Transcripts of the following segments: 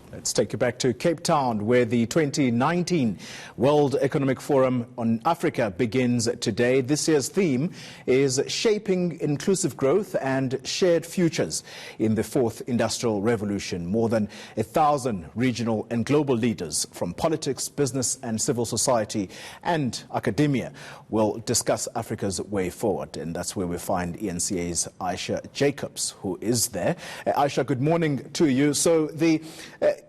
Let's take you back to Cape Town, where the 2019 World Economic Forum on Africa begins today. This year's theme is Shaping Inclusive Growth and Shared Futures in the Fourth Industrial Revolution. More than 1,000 regional and global leaders from politics, business and civil society and academia will discuss Africa's way forward. And that's where we find ENCA's Aisha Jacobs, who is there. Aisha, good morning to you. So the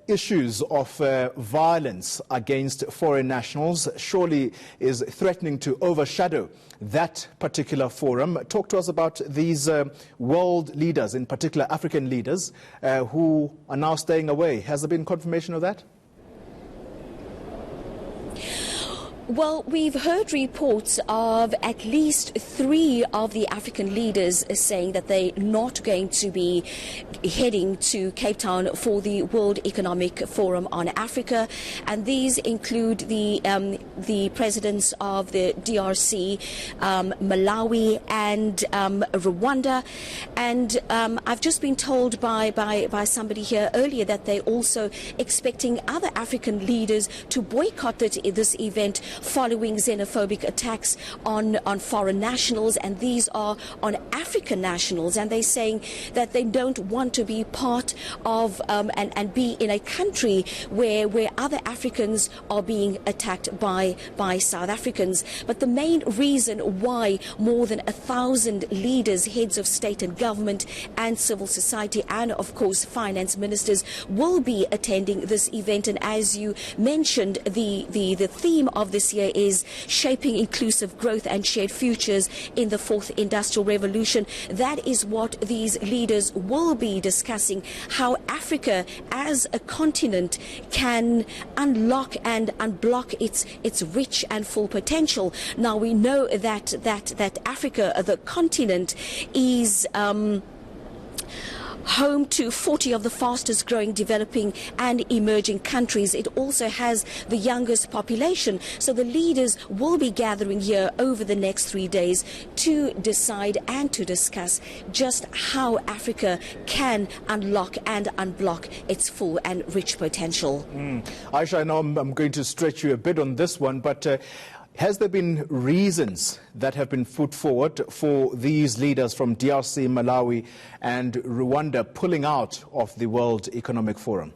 issues of violence against foreign nationals surely is threatening to overshadow that particular forum. Talk to us about these world leaders, in particular African leaders, who are now staying away. Has there been confirmation of that? Well, we've heard reports of at least 3 of the African leaders saying that they're not going to be heading to Cape Town for the World Economic Forum on Africa, and these include the presidents of the DRC, Malawi and Rwanda. And I've just been told by somebody here earlier that they're also expecting other African leaders to boycott this event following xenophobic attacks on foreign nationals, and these are on African nationals, and they're saying that they don't want to be part of and be in a country where other Africans are being attacked by South Africans. But the main reason why more than 1,000 leaders, heads of state and government and civil society and of course finance ministers will be attending this event, and as you mentioned, the theme of this year is Shaping Inclusive Growth and Shared Futures in the Fourth Industrial Revolution. That is what these leaders will be discussing, how Africa as a continent can unlock and unblock its rich and full potential. Now we know that Africa, the continent, is home to 40 of the fastest growing developing and emerging countries. It also has the youngest population. So the leaders will be gathering here over the next 3 days to decide and to discuss just how Africa can unlock and unblock its full and rich potential. Aisha, I know I'm going to stretch you a bit on this one, but has there been reasons that have been put forward for these leaders from DRC, Malawi and Rwanda pulling out of the World Economic Forum?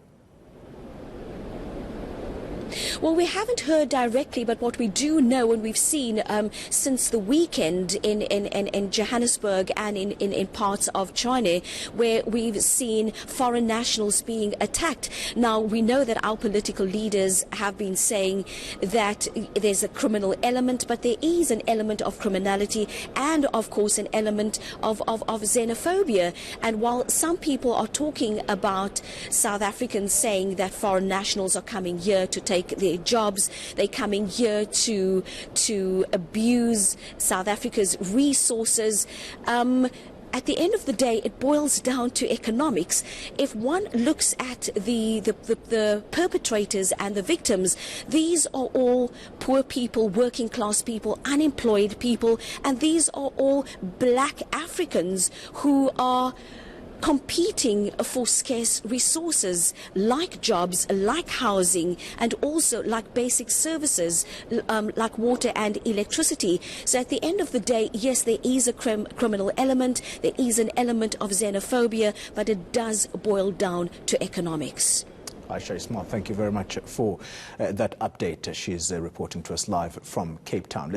Well, we haven't heard directly, but what we do know, and we've seen since the weekend in Johannesburg and in parts of China, where we've seen foreign nationals being attacked. Now, we know that our political leaders have been saying that there's a criminal element, but there is an element of criminality and, of course, an element of xenophobia. And while some people are talking about South Africans saying that foreign nationals are coming here to take their jobs, they're coming here to abuse South Africa's resources. At the end of the day, it boils down to economics. If one looks at the perpetrators and the victims, these are all poor people, working class people, unemployed people, and these are all black Africans who are competing for scarce resources like jobs, like housing, and also like basic services like water and electricity. So at the end of the day, yes, there is a criminal element, there is an element of xenophobia, but it does boil down to economics. Aisha Ismail, thank you very much for that update. She's reporting to us live from Cape Town.